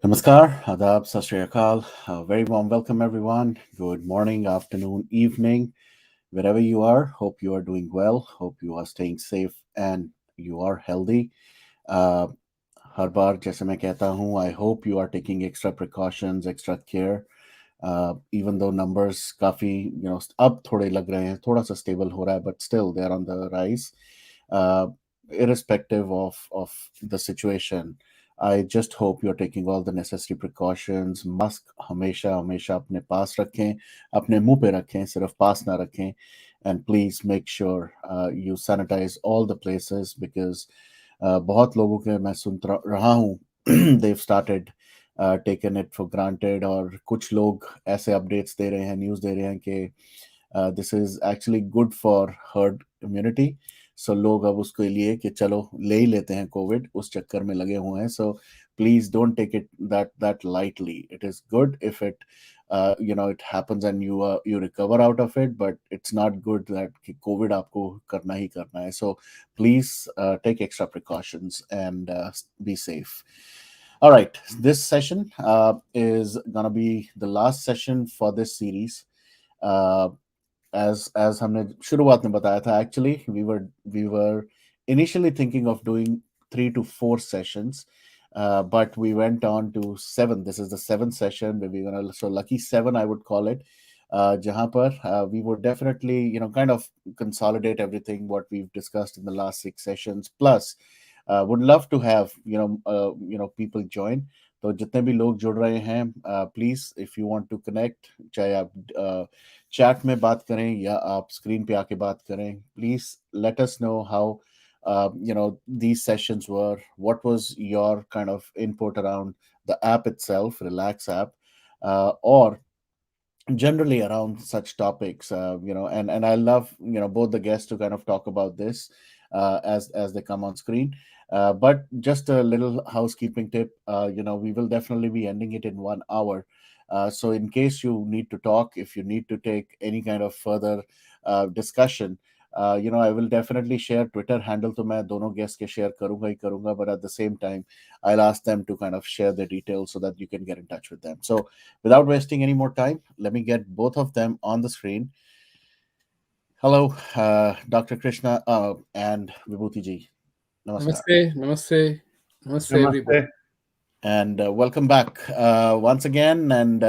Namaskar, Adab, Sat Shri Akal. Very warm welcome, everyone. Good morning, afternoon, evening, wherever you are. Hope you are doing well. Hope you are staying safe and you are healthy. Uh, हर बार जैसे मैं कहता हूँ, I hope you are taking extra precautions, extra care. Even though numbers काफी अब थोड़े लग रहे हैं, थोड़ा सा stable हो रहा है, but still they are on the rise. Uh, Irrespective of the situation, I just hope you're taking all the necessary precautions. Mask हमेशा हमेशा अपने पास रखें, अपने मुंह पे रखें, सिर्फ पास ना रखें. And please make sure you sanitize all the places because बहुत लोगों के मैं रहा हूँ they've started taken it for granted, और कुछ लोग ऐसे अपडेट्स दे रहे हैं, न्यूज़ दे रहे हैं कि this is actually good for herd immunity. So लोग अब उसके लिए कि चलो ले ही लेते हैं कोविड, उस चक्कर में लगे हुए हैं. So please don't take it that lightly. It is good if it it happens and you recover out of it, but it's not good that कि covid आपको करना ही करना है. So please take extra precautions and be safe. All right, this session is gonna be the last session for this series. uh, as हमने शुरुआत में बताया था, actually we were initially thinking of doing 3 to 4 sessions, but we went on to 7. This is the seventh session where we're gonna, so lucky 7 I would call it, जहाँ पर we would definitely kind of consolidate everything what we've discussed in the last 6 sessions, plus would love to have people join. तो जितने भी लोग जुड़ रहे हैं, please if you want to connect, चाहे आप चैट में बात करें या आप स्क्रीन पे आके बात करें, please let us know how these sessions were. What was your kind of input around the app itself, Relax app, or generally around such topics, and I love both the guests to kind of talk about this as they come on screen. But just a little housekeeping tip, we will definitely be ending it in 1 hour. So in case you need to talk, if you need to take any kind of further discussion, I will definitely share Twitter handle, तो मैं दोनों guests के share करूंगा ही करूंगा, but at the same time I'll ask them to kind of share their details so that you can get in touch with them. So without wasting any more time, let me get both of them on the screen. Hello, Dr. Krishna and Vibhuti ji. Namaskar. Namaste, namaste, namaste, everybody. Namaste. And welcome back once again. And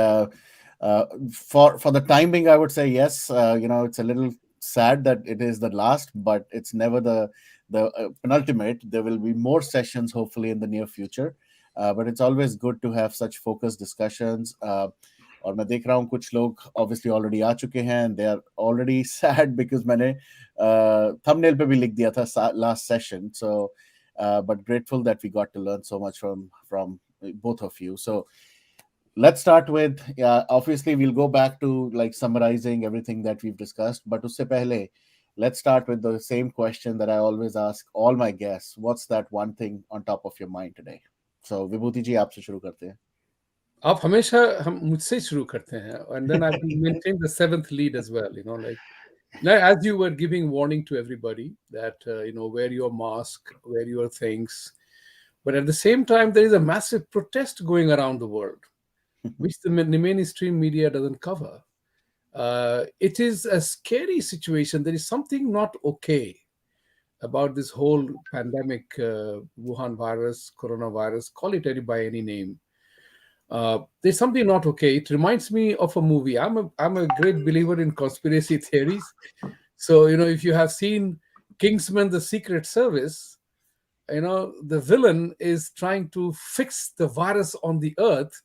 for the time being, I would say yes. It's a little sad that it is the last, but it's never the penultimate. There will be more sessions hopefully in the near future. But it's always good to have such focused discussions. और मैं देख रहा हूँ कुछ लोग obviously already आ चुके हैं. They are already sad because मैंने thumbnail पे भी लिख दिया था last session. So but grateful that we got to learn so much from both of you. So let's start with, obviously we'll go back to like summarizing everything that we've discussed, but usse pehle let's start with the same question that I always ask all my guests. What's that one thing on top of your mind today? So Vibhuti ji, आपसे शुरू करते हैं. आप हमेशा हम मुझसे शुरू करते हैं, and then I will maintain the seventh lead as well. Like as you were giving warning to everybody that wear your mask, wear your things, but at the same time there is a massive protest going around the world, which the mainstream media doesn't cover. It is a scary situation. There is something not okay about this whole pandemic, Wuhan virus, coronavirus, call it by any name. There's something not okay. It reminds me of a movie. I'm a great believer in conspiracy theories. So if you have seen Kingsman: The Secret Service, the villain is trying to fix the virus on the earth,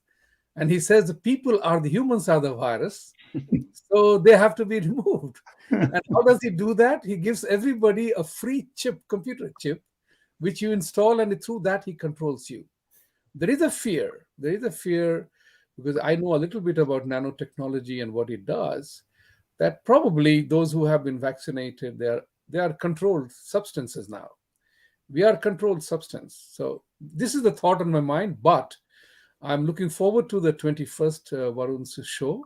and he says the humans are the virus, so they have to be removed. And how does he do that? He gives everybody a free computer chip, which you install, and through that he controls you. There is a fear. There is a fear, because I know a little bit about nanotechnology and what it does, that probably those who have been vaccinated, they are controlled substances now. We are controlled substance. So this is the thought on my mind, but I'm looking forward to the 21st Varun's show.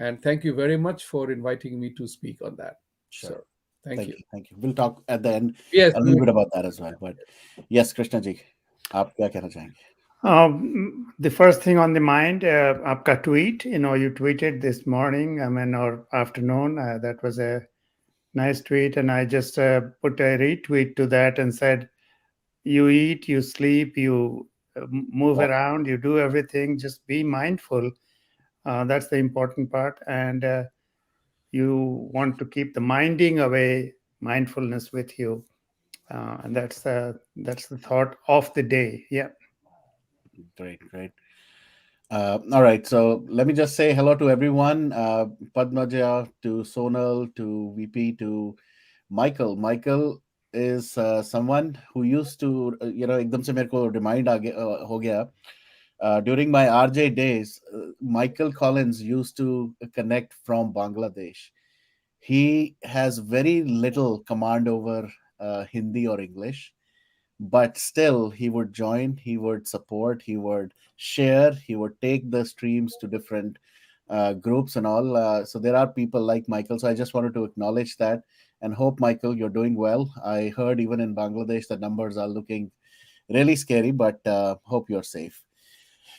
And thank you very much for inviting me to speak on that. Sure. So thank you. Thank you. We'll talk at the end Yes, a little bit about that as well. But yes, Krishna ji, आप क्या कहना चाहेंगे? The first thing on the mind, आपका tweet, you tweeted this morning, or afternoon. That was a nice tweet, and I just put a retweet to that and said, "You eat, you sleep, you move Right. around, you do everything. Just be mindful. That's the important part, and you want to keep the minding away, mindfulness with you, and that's the thought of the day. Yeah." Great, great. All right, so let me just say hello to everyone. Padmaja, to Sonal, to VP, to Michael. Michael is someone who used to, एकदम से मेरे को remind हो गया. During my RJ days, Michael Collins used to connect from Bangladesh. He has very little command over Hindi or English, but still he would join, he would support, he would share, he would take the streams to different groups and all. So there are people like Michael. So I just wanted to acknowledge that and hope, Michael, you're doing well. I heard even in Bangladesh the numbers are looking really scary, but hope you're safe.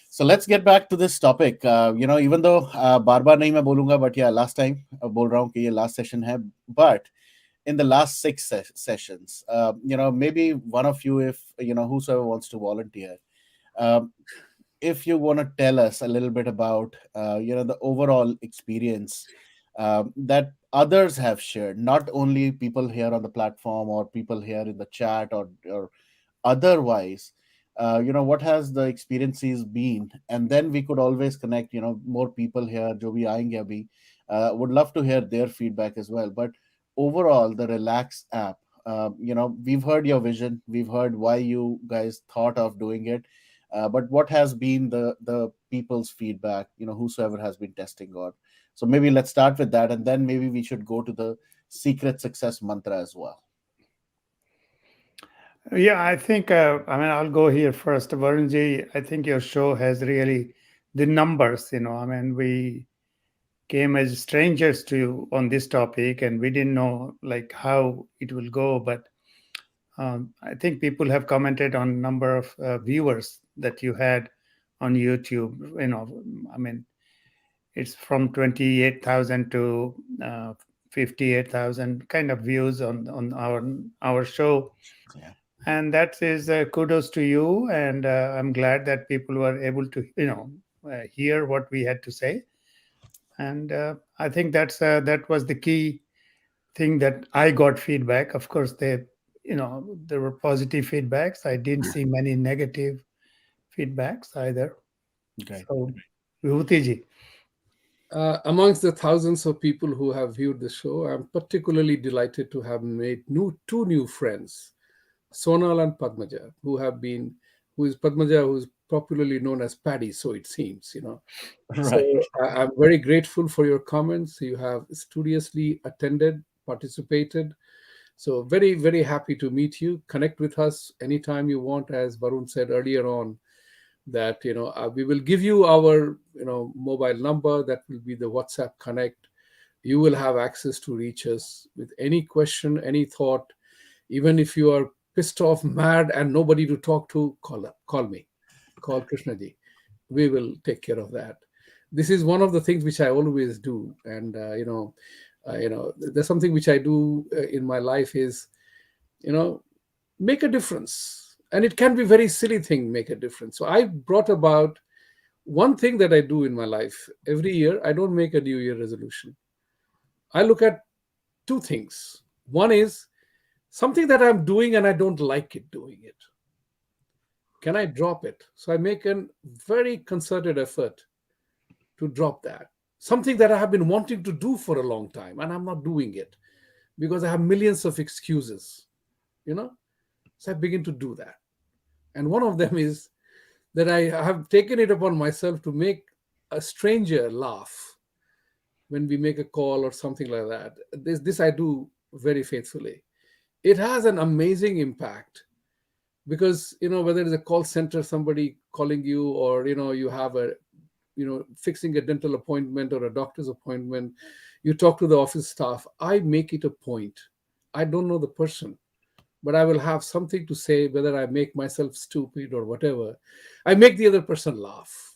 So let's get back to this topic. Even though बार बार नहीं मैं बोलूंगा, but yeah, last time बोल रहा हूँ कि ये last session है, but in the last six sessions, maybe one of you, if whosoever wants to volunteer, um, if you want to tell us a little bit about the overall experience that others have shared, not only people here on the platform or people here in the chat or otherwise, what has the experiences been, and then we could always connect, more people here jo bhi aayenge abhi, would love to hear their feedback as well. But overall, the Relax app, we've heard your vision, we've heard why you guys thought of doing it, but what has been the people's feedback, whosoever has been testing on. So maybe let's start with that, and then maybe we should go to the secret success mantra as well. Yeah, I think, I'll go here first. Varunji, I think your show has really the numbers, we came as strangers to you on this topic and we didn't know like how it will go. But I think people have commented on number of viewers that you had on YouTube. I mean, it's from 28,000 to 58,000 kind of views on our show, Yeah. and that is kudos to you. And I'm glad that people were able to hear what we had to say. And I think that was the key thing that I got feedback. Of course, there were positive feedbacks. I didn't see many negative feedbacks either. Great. So, Vibhuti ji. Amongst the thousands of people who have viewed the show, I'm particularly delighted to have made two new friends, Sonal and Padmaja, who is Padmaja, who is popularly known as Paddy, so it seems. Right. So I'm very grateful for your comments. You have studiously attended, participated. So very, very happy to meet you. Connect with us anytime you want, as Varun said earlier on, that we will give you our mobile number. That will be the WhatsApp connect. You will have access to reach us with any question, any thought. Even if you are pissed off, mad, and nobody to talk to, call me, call Krishna ji. We will take care of that. This is one of the things which I always do. And there's something which I do in my life is you know make a difference, and it can be very silly thing, make a difference. So I brought about one thing that I do in my life every year. I don't make a new year resolution. I look at two things. One is something that I'm doing and I don't like it doing it. Can I drop it? So I make a very concerted effort to drop that. Something that I have been wanting to do for a long time and I'm not doing it because I have millions of excuses, you know? So I begin to do that. And one of them is that I have taken it upon myself to make a stranger laugh when we make a call or something like that. This I do very faithfully. It has an amazing impact because whether it's a call center, somebody calling you, or you have a fixing a dental appointment or a doctor's appointment, you talk to the office staff. I make it a point. I don't know the person, but I will have something to say, whether I make myself stupid or whatever. I make the other person laugh.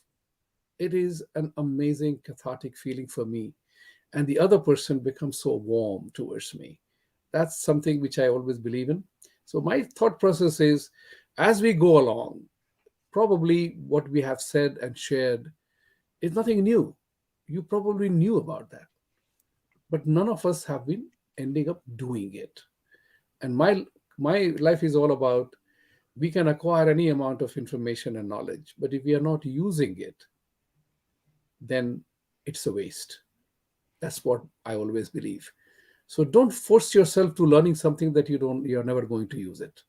It is an amazing cathartic feeling for me. And the other person becomes so warm towards me. That's something which I always believe in. So my thought process is, as we go along, probably what we have said and shared is nothing new. You probably knew about that, but none of us have been ending up doing it. And my life is all about, we can acquire any amount of information and knowledge, but if we are not using it, then it's a waste. That's what I always believe. So don't force yourself to learning something that you're never going to use it.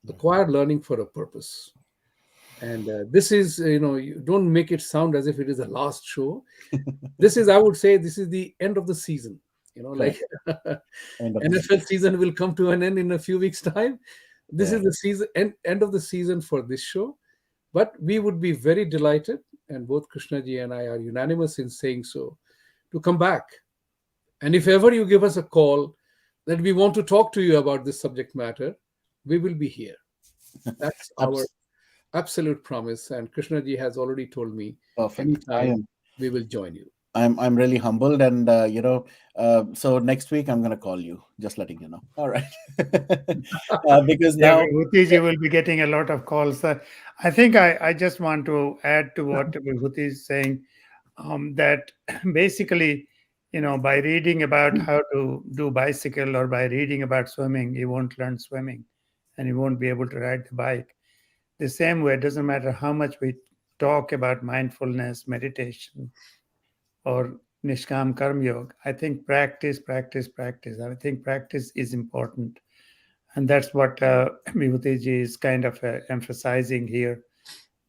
Acquire learning for a purpose. And this is, you don't make it sound as if it is the last show. This is, I would say, this is the end of the season. Like Correct. End of the NFL season. season will come to an end in a few weeks' time. This Yeah. is the season end of the season for this show. But we would be very delighted, and both Krishnaji and I are unanimous in saying so, to come back. And if ever you give us a call that we want to talk to you about this subject matter, we will be here. That's our Abs- absolute promise. And Krishnaji has already told me Perfect. anytime we will join you. I'm really humbled, and so next week I'm gonna call you, just letting you know. All right, because Yeah, now, Vibhuti ji will be getting a lot of calls. I think I just want to add to what Vibhuti is saying, that basically, by reading about how to do bicycle or by reading about swimming, you won't learn swimming and you won't be able to ride the bike. The same way, it doesn't matter how much we talk about mindfulness, meditation, or Nishkam Karma Yoga. I think practice, practice, practice. I think practice is important. And that's what Vibhuti is kind of emphasizing here,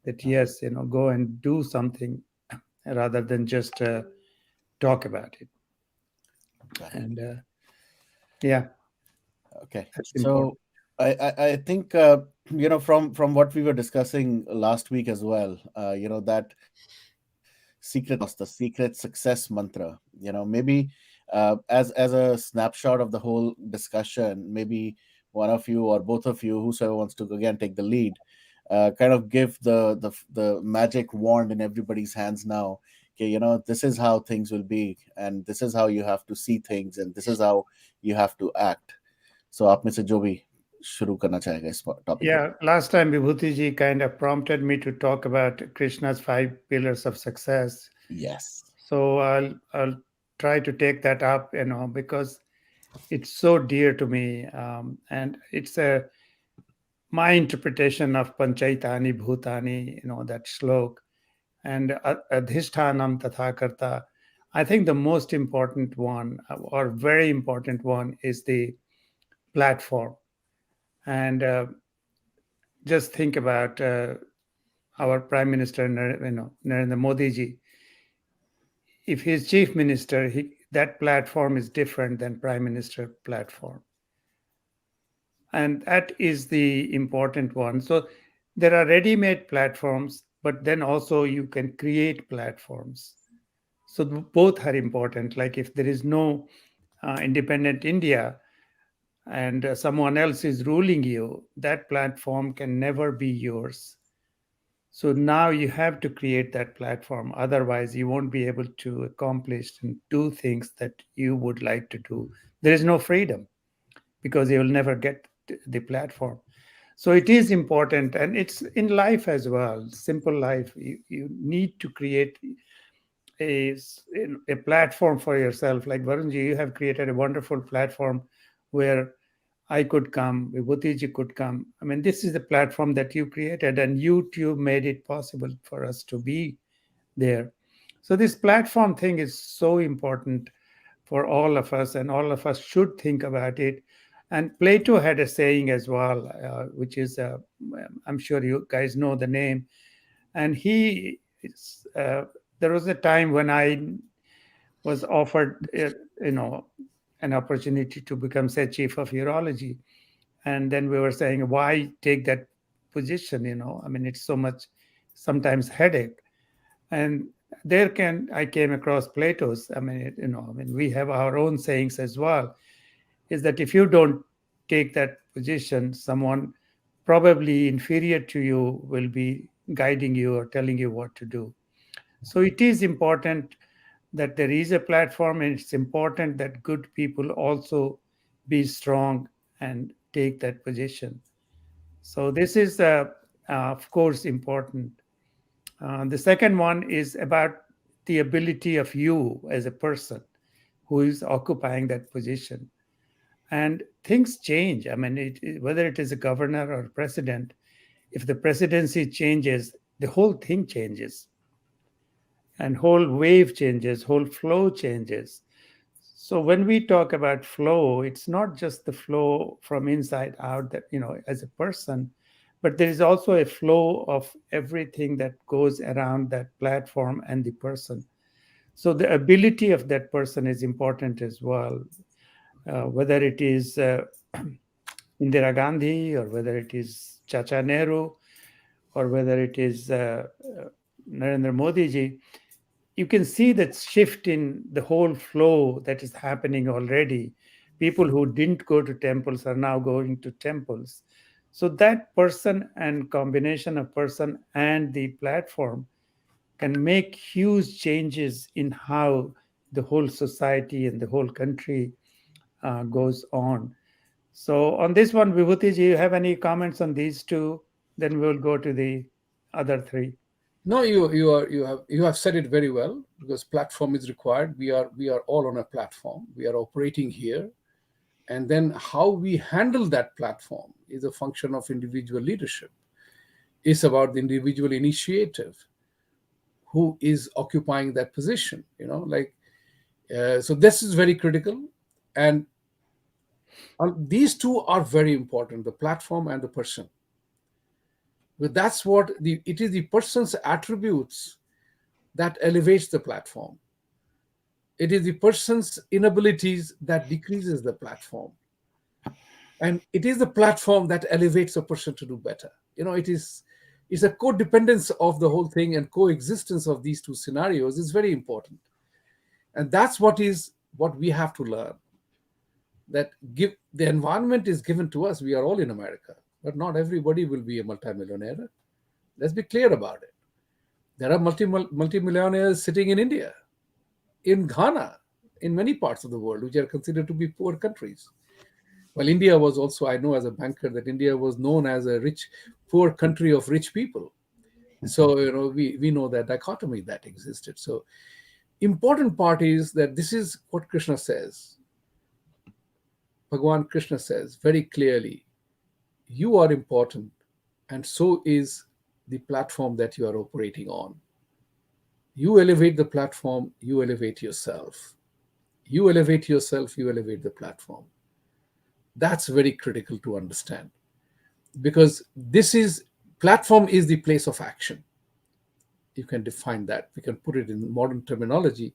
that yes, go and do something rather than just talk about it. got it. And yeah, Okay, that's important. so I think from what we were discussing last week as well, that secret sauce, the secret success mantra. Maybe as a snapshot of the whole discussion, maybe one of you or both of you, whosoever wants to again take the lead, kind of give the magic wand in everybody's hands now. Okay, this is how things will be, and this is how you have to see things, and this is how you have to act. So आप में से जो भी शुरू करना चाहेगा इस topic को. Yeah, last time Vibhuti ji kind of prompted me to talk about Krishna's 5 pillars of success. Yes. So I'll try to take that up, because it's so dear to me, and it's my interpretation of Panchaitani Bhutani, that slok, and Adhishtanam Tatha Karta. I think the most important one, or very important one, is the platform. And just think about our Prime Minister, Narendra Modi ji. If he's chief minister, that platform is different than Prime Minister platform, and that is the important one. So there are ready-made platforms, but then also you can create platforms. So both are important. Like if there is no independent India and someone else is ruling you, that platform can never be yours. So now you have to create that platform. Otherwise, you won't be able to accomplish and do things that you would like to do. There is no freedom because you will never get the platform. So it is important, and it's in life as well. Simple life, you need to create a, a platform for yourself. Like Varunji, you have created a wonderful platform where I could come, Vibhutiji could come. I mean, this is the platform that you created, and YouTube made it possible for us to be there. So this platform thing is so important for all of us, and all of us should think about it. And Plato had a saying as well, which is, I'm sure you guys know the name. And there was a time when I was offered, you know, an opportunity to become, say, chief of urology. And then we were saying, why take that position? I mean, it's so much, sometimes headache. And I came across Plato's. I mean, I mean, we have our own sayings as well. Is that if you don't take that position, someone probably inferior to you will be guiding you or telling you what to do. So it is important that there is a platform, and it's important that good people also be strong and take that position. So this is, of course, important. The second one is about the ability of you as a person who is occupying that position. And things change. I mean, whether it is a governor or president, if the presidency changes, the whole thing changes, and whole wave changes, whole flow changes. So when we talk about flow, it's not just the flow from inside out that, as a person, but there is also a flow of everything that goes around that platform and the person. So the ability of that person is important as well. Whether it is Indira Gandhi, or whether it is Chacha Nehru, or whether it is Narendra Modi ji, you can see that shift in the whole flow that is happening already. People who didn't go to temples are now going to temples. So that person and combination of person and the platform can make huge changes in how the whole society and the whole country goes on. So on this one, Vibhuti, do you have any comments on these two? Then we'll go to the other three. No, you have said it very well, because platform is required. We are all on a platform. We are operating here, and then how we handle that platform is a function of individual leadership. It's about the individual initiative who is occupying that position. So this is very critical, and these two are very important: the platform and the person. But that's what it is, the person's attributes that elevates the platform. It is the person's inabilities that decreases the platform. And it is the platform that elevates a person to do better. It's a codependence of the whole thing, and coexistence of these two scenarios is very important. And that's what we have to learn. That the environment is given to us. We are all in America, but not everybody will be a multimillionaire. Let's be clear about it. There are multimillionaires sitting in India, in Ghana, in many parts of the world, which are considered to be poor countries. Well, India was also, I know as a banker, that India was known as a poor country of rich people. So, we know that dichotomy that existed. So, important part is that this is what Krishna says. Bhagwan Krishna says very clearly, you are important, and so is the platform that you are operating on. You elevate the platform, you elevate yourself. You elevate yourself, you elevate the platform. That's very critical to understand, because platform is the place of action. You can define that. We can put it in modern terminology.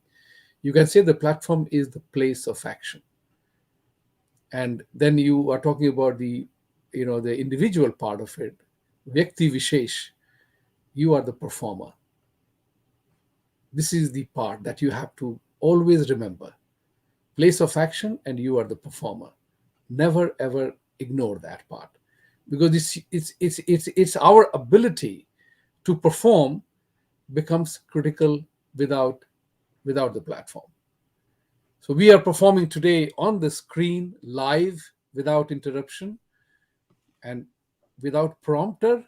You can say the platform is the place of action. And then you are talking about the individual part of it. Vyakti Vishesh, you are the performer. This is the part that you have to always remember. Place of action, and you are the performer. Never ever ignore that part, because it's our ability to perform becomes critical without the platform. So we are performing today on the screen, live, without interruption and without prompter,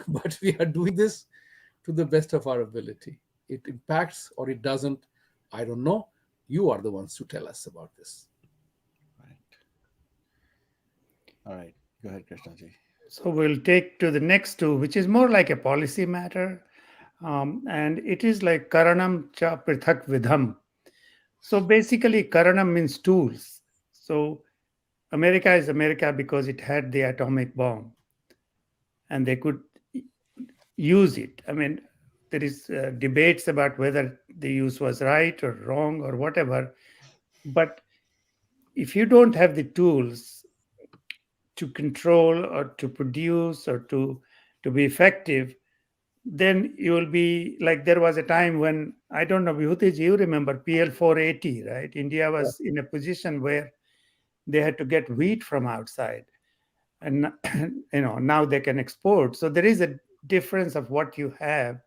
but we are doing this to the best of our ability. It impacts or it doesn't, I don't know. You are the ones to tell us about this. Right. All right. Go ahead, Krishnaji. So we'll take to the next two, which is more like a policy matter. And it is like Karanam cha prithak vidham. So basically, Karanam means tools. So America is America because it had the atomic bomb and they could use it. I mean, there is debates about whether the use was right or wrong or whatever. But if you don't have the tools to control or to produce or to be effective, then you will be like there was a time when, I don't know, Vibhuti, you remember PL 480, right? India was in a position where they had to get wheat from outside, and now they can export. So there is a difference of what you have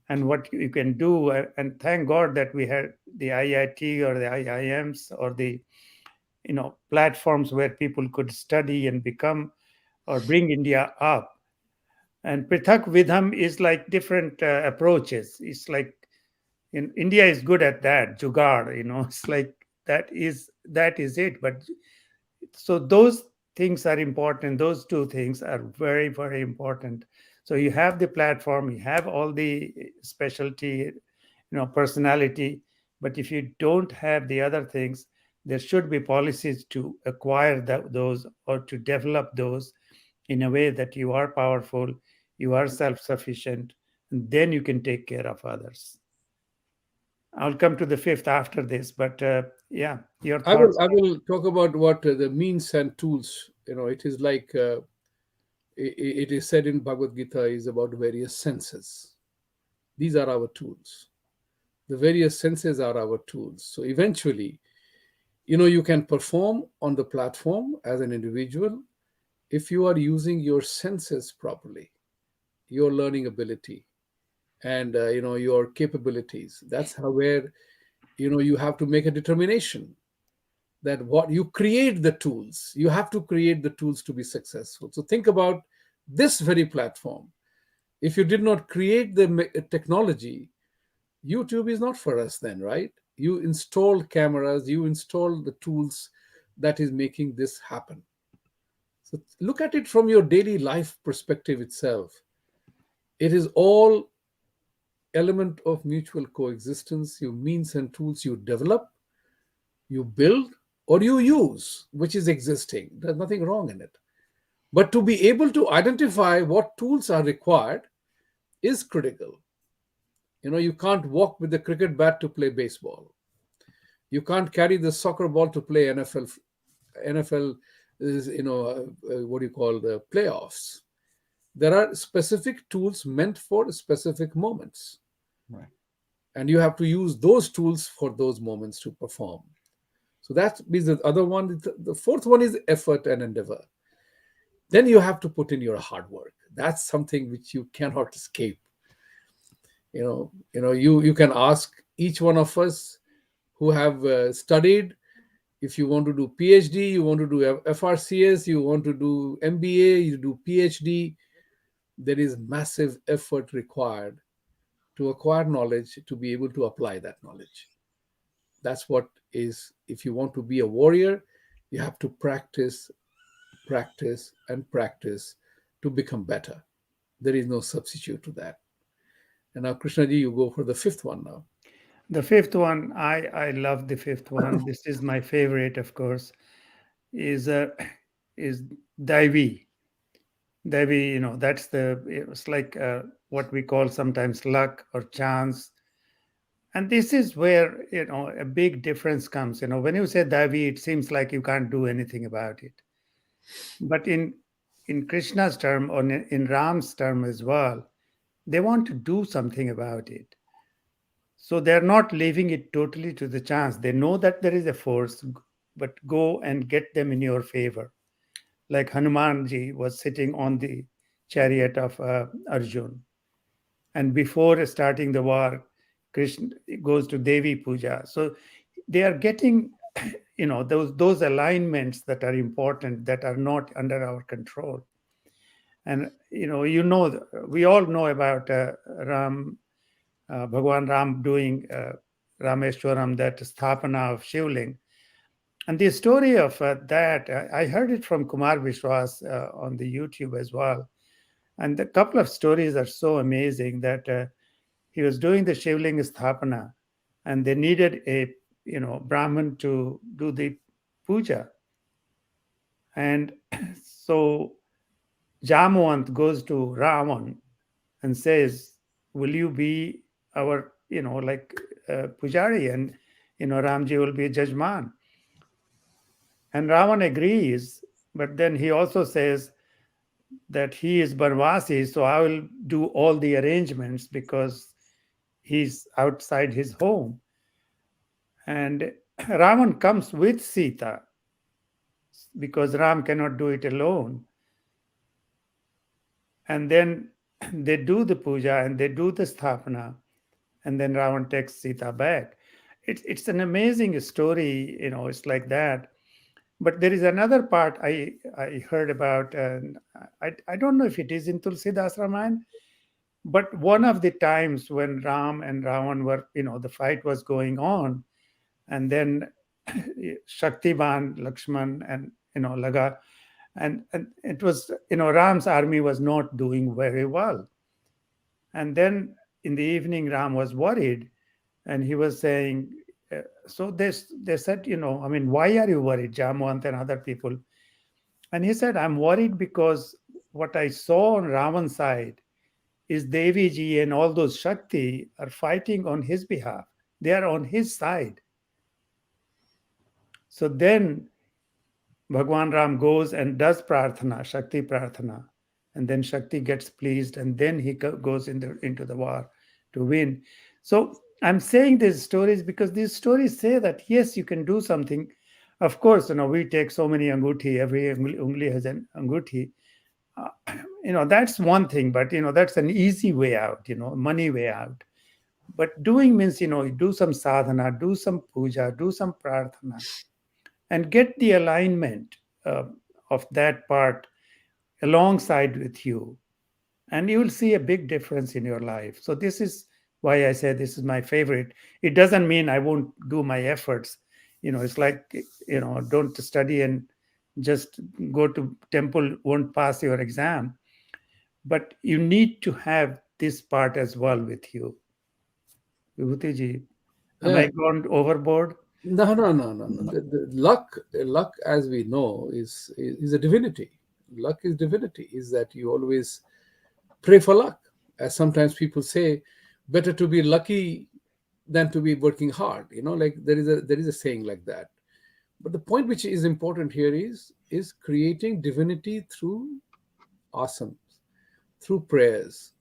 and what you can do. And thank God that we had the IIT or the IIMs or the platforms where people could study and become or bring India up. And Prithak Vidham is like different approaches. It's like in India is good at that jugaad. It's like that is it. But so those things are important. Those two things are very, very important. So you have the platform, you have all the specialty, personality. But if you don't have the other things, there should be policies to acquire those or to develop those in a way that you are powerful, you are self-sufficient, and then you can take care of others. I'll come to the fifth after this, but yeah, your I will thoughts. I will talk about what the means and tools. It is like it is said in Bhagavad Gita is about various senses. These are our tools. The various senses are our tools. So eventually, you can perform on the platform as an individual if you are using your senses properly, your learning ability, and your capabilities. That's how where you have to make a determination that what you create the tools. You have to create the tools to be successful. So think about this very platform. If you did not create the technology, YouTube is not for us then, right? You install cameras, you install the tools that is making this happen. So look at it from your daily life perspective itself. It is all element of mutual coexistence. You means and tools you develop, you build, or you use, which is existing. There's nothing wrong in it. But to be able to identify what tools are required is critical. You can't walk with the cricket bat to play baseball. You can't carry the soccer ball to play NFL. NFL is, what do you call the playoffs? There are specific tools meant for specific moments, Right. and you have to use those tools for those moments to perform. So that means the other one. The fourth one is effort and endeavor. Then you have to put in your hard work. That's something which you cannot escape. You can ask each one of us who have studied. If you want to do PhD, you want to do FRCS, you want to do MBA, you do PhD, there is massive effort required to acquire knowledge, to be able to apply that knowledge. That's what is, if you want to be a warrior, you have to practice, practice, and practice to become better. There is no substitute to that. And now, Krishnaji, you go for the fifth one now. The fifth one, I love the fifth one. This is my favorite, of course. Is is Daivi. Daivi, that's it's like what we call sometimes luck or chance. And this is where a big difference comes. When you say Daivi, it seems like you can't do anything about it. But in Krishna's term or in Ram's term as well, they want to do something about it. So they're not leaving it totally to the chance. They know that there is a force, but go and get them in your favor. Like Hanumanji was sitting on the chariot of Arjun. And before starting the war, Krishna goes to Devi Puja. So they are getting, those alignments that are important, that are not under our control. And we all know about Bhagwan Ram doing Rameshwaram, that sthapana of Shivling. And the story of that, I heard it from Kumar Vishwas on the YouTube as well. And a couple of stories are so amazing that he was doing the Shivling sthapana, and they needed a Brahmin to do the puja. And so Jamwant goes to Ravan and says, "Will you be our, like pujari, and Ramji will be a judgeman?" And Ravan agrees, but then he also says that he is Banvasi, so I will do all the arrangements because he's outside his home. And Ravan comes with Sita, because Ram cannot do it alone. And then they do the puja and they do the sthapana, and then Ravan takes Sita back. It's an amazing story, it's like that. But there is another part I heard about, and I don't know if it is in Tulsidas Ramayana, but one of the times when Ram and Ravan were, the fight was going on, and then Shaktiban, Lakshman, and Laga, and it was, Ram's army was not doing very well. And then in the evening, Ram was worried, and he was saying, so they said, I mean, why are you worried, Jamwant and other people? And he said, I'm worried because what I saw on Ravan's side is Devi ji and all those Shakti are fighting on his behalf. They are on his side. So then Bhagwan Ram goes and does prarthana, Shakti prarthana, and then Shakti gets pleased, and then he goes into the war to win. So I'm saying these stories because these stories say that yes, you can do something. Of course, we take so many anguti, every ungli has an anguti. Uh, that's one thing, but that's an easy way out, money way out. But doing means, do some sadhana, do some puja, do some prarthana, and get the alignment uh, of that part alongside with you, and you will see a big difference in your life. So this is why I say this is my favorite. It doesn't mean I won't do my efforts. It's like, don't study and just go to temple, won't pass your exam, but you need to have this part as well with you. Vibhuti ji, am I Yeah. gone overboard? No, no, no, no, no. No. The luck, as we know, is a divinity. Luck is divinity. Is that you always pray for luck? As sometimes people say, better to be lucky than to be working hard. Like there is a saying like that. But the point which is important here is creating divinity through asanas, through prayers,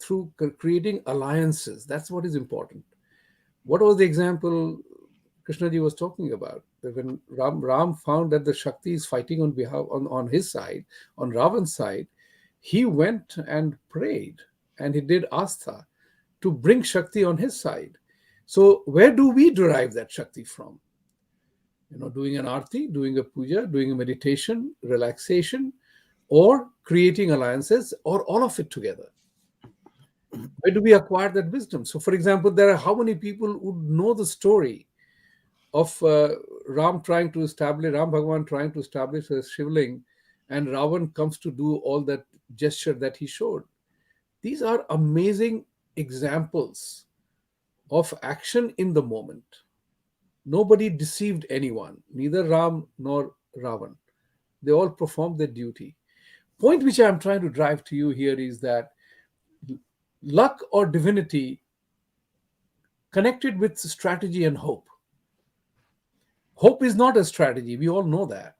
through creating alliances. That's what is important. What was the example Krishnaji was talking about? That when Ram found that the Shakti is fighting on behalf on his side, on Ravan's side, he went and prayed and he did astha to bring Shakti on his side. So where do we derive that Shakti from? Doing an arti, doing a puja, doing a meditation, relaxation, or creating alliances, or all of it together. Where do we acquire that wisdom? So, for example, there are how many people would know the story of Ram Bhagwan trying to establish a Shivling, and Ravan comes to do all that gesture that he showed. These are amazing examples of action in the moment. Nobody deceived anyone, neither Ram nor Ravan. They all performed their duty. Point which I'm trying to drive to you here is that luck or divinity connected with strategy and hope. Hope is not a strategy, we all know that.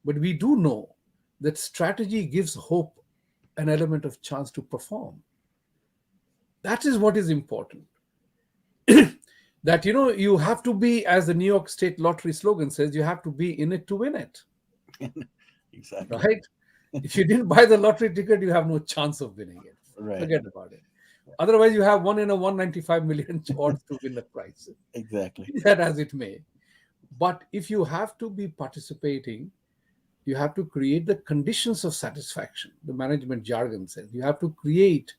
But we do know that strategy gives hope an element of chance to perform. That is what is important. That you have to be, as the New York State Lottery slogan says, you have to be in it to win it. Exactly. Right? If you didn't buy the lottery ticket, you have no chance of winning it. Right. Forget about it. Otherwise, you have 1 in a 195 million odds to win the prize. Exactly. Be that as it may. But if you have to be participating, you have to create the conditions of satisfaction. The management jargon says you have to create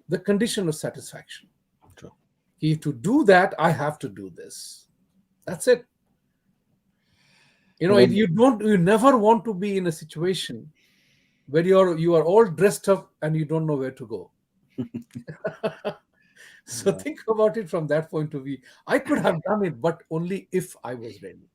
the condition of satisfaction. True. If to do that, I have to do this. That's it. Well, You never want to be in a situation where you are all dressed up and you don't know where to go. So yeah, think about it from that point of view. I could have done it, but only if I was ready.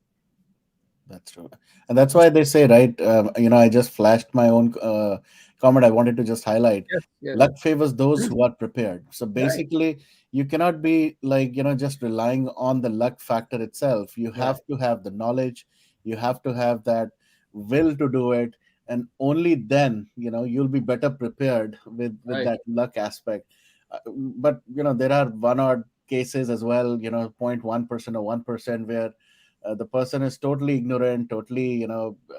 that's true. And that's why they say, right? I just flashed my own comment. I wanted to just highlight Yes, yes. luck favors those who are prepared. So Right, basically, you cannot be like, just relying on the luck factor itself. You right, have to have the knowledge, you have to have that will to do it. And only then, you'll be better prepared with right. that luck aspect. But, there are one odd cases as well, 0.1% or 1% where the person is totally ignorant, totally,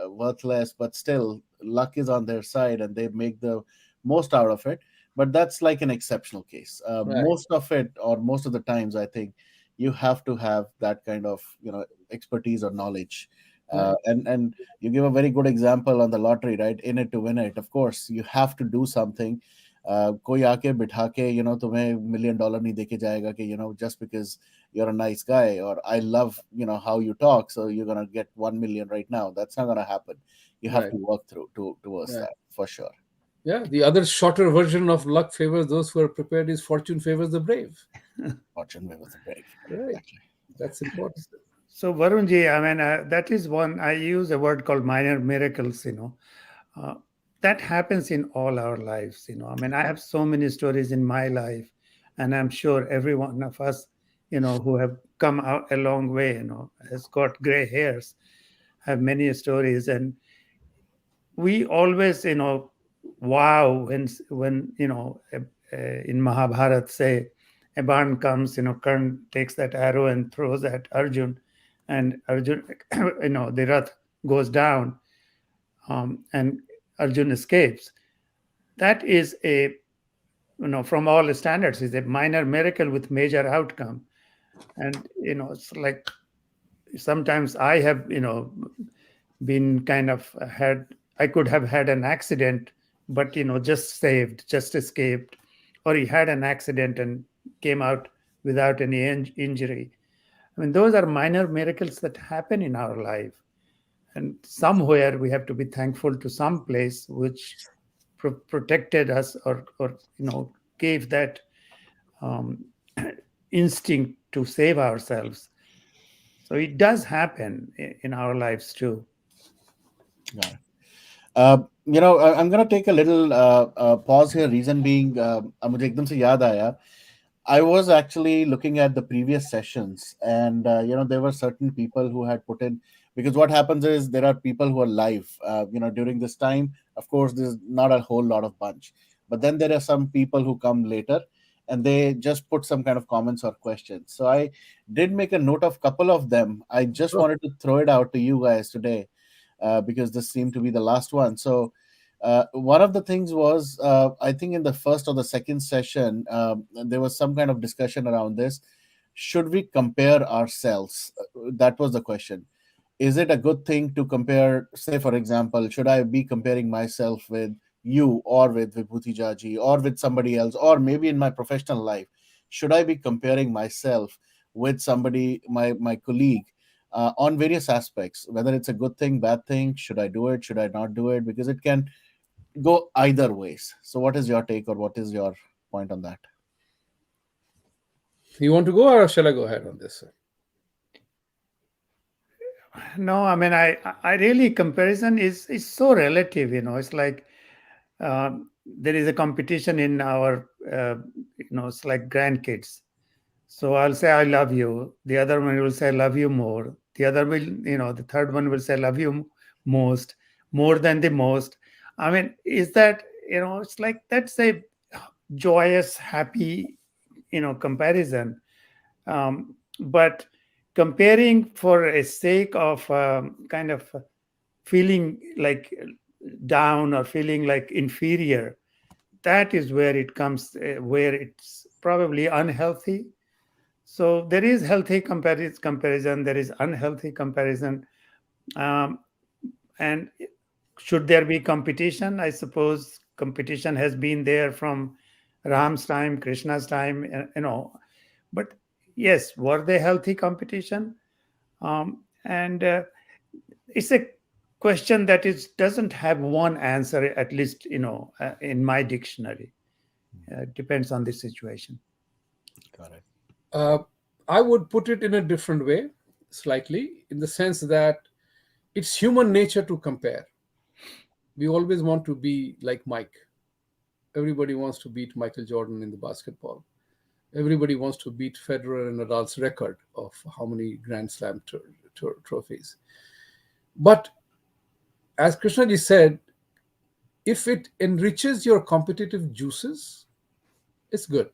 worthless, but still luck is on their side and they make the most out of it. But that's like an exceptional case. Right. Most of it, or most of the times, I think you have to have that kind of, expertise or knowledge. Right. And you give a very good example on the lottery, right? In it to win it, of course you have to do something. कोई आके बिठा के तुम्हें $1 million नहीं देके जाएगा कि just because you're a nice guy, or I love how you talk, so you're gonna get 1 million right now. That's not gonna happen. You have Right. to work through towards Right. that for sure. Yeah. The other shorter version of luck favors those who are prepared is fortune favors the brave. Fortune favors the brave. Right. Exactly. That's important. So, Varunji, I mean, that is one, I use a word called minor miracles, Uh, that happens in all our lives. I mean, I have so many stories in my life, and I'm sure every one of us, who have come out a long way, has got gray hairs, have many stories. And we always, wow, when in Mahabharata, say, a barn comes, Karn takes that arrow and throws at Arjun, and Arjun, the Rath goes down, and Arjun escapes. That is from all standards, is a minor miracle with major outcome. And, it's like sometimes I have, been kind of had, I could have had an accident, but, just saved, just escaped, or he had an accident and came out without any injury. I mean, those are minor miracles that happen in our life. And somewhere we have to be thankful to some place which protected us, or gave that um, instinct to save ourselves. So it does happen in our lives too. Got it. I'm going to take a little pause here. Reason being, मुझे एकदम से याद आया. I was actually looking at the previous sessions, and there were certain people who had put in, because what happens is there are people who are live, during this time. Of course, there's not a whole lot of bunch, but then there are some people who come later, and they just put some kind of comments or questions. So I did make a note of couple of them. I just Sure. wanted to throw it out to you guys today, because this seemed to be the last one. So one of the things was, I think in the first or the second session, there was some kind of discussion around this. Should we compare ourselves? That was the question. Is it a good thing to compare? Say, for example, should I be comparing myself with you, or with Vibhuti Jaji, or with somebody else, or maybe in my professional life? Should I be comparing myself with somebody, my colleague, on various aspects, whether it's a good thing, bad thing? Should I do it? Should I not do it? Because it can go either ways. So what is your take, or what is your point on that? You want to go, or shall I go ahead on this? No, I mean, I really, comparison is so relative. It's like there is a competition in our, it's like grandkids. So I'll say I love you. The other one will say I love you more. The other will, the third one will say love you most, more than the most. I mean, is that, it's like that's a joyous, happy, comparison. But comparing for a sake of kind of feeling like down or feeling like inferior, that is where it comes, where it's probably unhealthy. So there is healthy comparison, there is unhealthy comparison. um, and should there be competition? I suppose competition has been there from Ram's time, Krishna's time, but yes, were they healthy competition? And it's a question that is doesn't have one answer, at least in my dictionary. Depends on the situation. Got it. Uh, I would put it in a different way, slightly, in the sense that it's human nature to compare. We always want to be like Mike. Everybody wants to beat Michael Jordan in the basketball. Everybody wants to beat Federer and Nadal's record of how many Grand Slam trophies. But as Krishnaji said, if it enriches your competitive juices, it's good.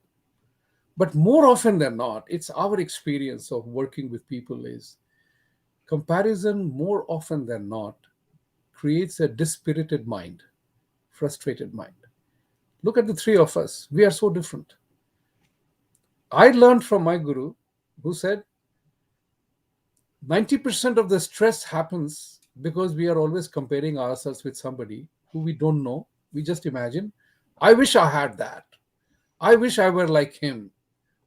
But more often than not, it's our experience of working with people is Comparison, more often than not, creates a dispirited mind, frustrated mind. Look at the three of us. We are so different. I learned from my guru who said 90% of the stress happens because we are always comparing ourselves with somebody who we don't know. We just imagine, I wish I had that. I wish I were like him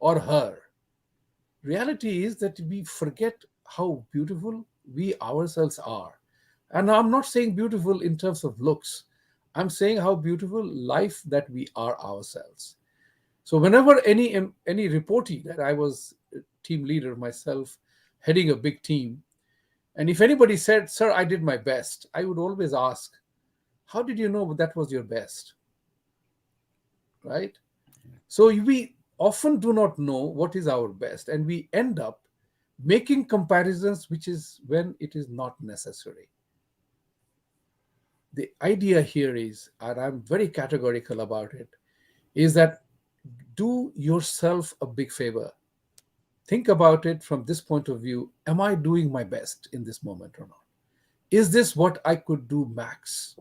or her. Reality is that we forget how beautiful we ourselves are. And I'm not saying beautiful in terms of looks, I'm saying how beautiful life that we are ourselves. So whenever any reportee, that I was a team leader myself, heading a big team, and if anybody said, "Sir, I did my best," I would always ask, "How did you know that was your best?" Right? So we often do not know what is our best, and we end up making comparisons, which is when it is not necessary. The idea here is, and I'm very categorical about it, is that do yourself a big favor. Think about it from this point of view. Am I doing my best in this moment or not? Is this what I could do max?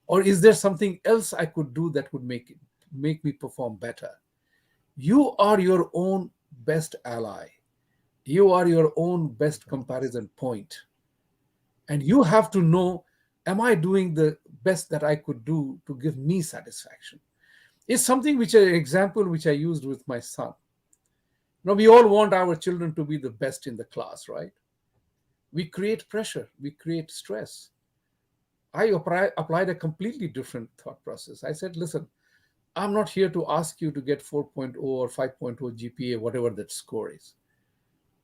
Or is there something else I could do that would make me perform better? You are your own best ally. You are your own best comparison point. And you have to know, am I doing the best that I could do to give me satisfaction? It's something which an example which I used with my son. Now we all want our children to be the best in the class, right? We create pressure, we create stress. Applied a completely different thought process. I said, listen, I'm not here to ask you to get 4.0 or 5.0 GPA, whatever that score is,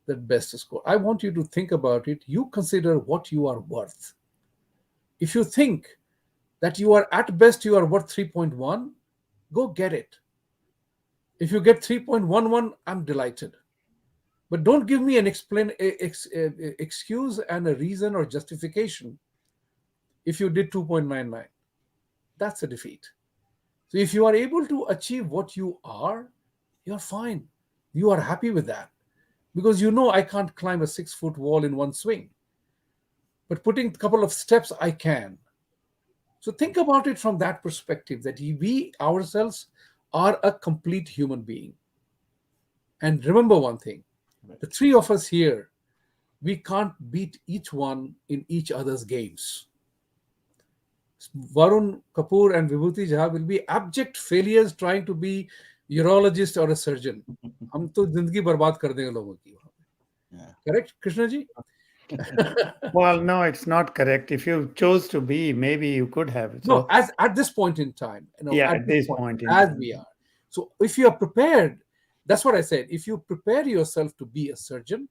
that best score. I want you to think about it. You consider what you are worth. If you think that you are at best, you are worth 3.1, go get it. If you get 3.11, I'm delighted. But don't give me an excuse and a reason or justification if you did 2.99. That's a defeat. So if you are able to achieve what you are, you're fine. You are happy with that. Because you know I can't climb a 6-foot wall in one swing. But putting a couple of steps, I can. So think about it from that perspective, that we ourselves are a complete human being. And remember one thing, Right. the three of us here, we can't beat each one in each other's games. Varun Kapoor and Vibhuti Jha will be abject failures trying to be urologist or a surgeon. हम तो जिंदगी बर्बाद कर देंगे लोगों की वहाँ पे. Yeah. Correct, Krishna ji? Well, no, it's not correct. If you chose to be, maybe you could have. No, So, as at this point in time, yeah, at at this this point, point in as time. we are. So if you are prepared, that's what I said. If you prepare yourself to be a surgeon,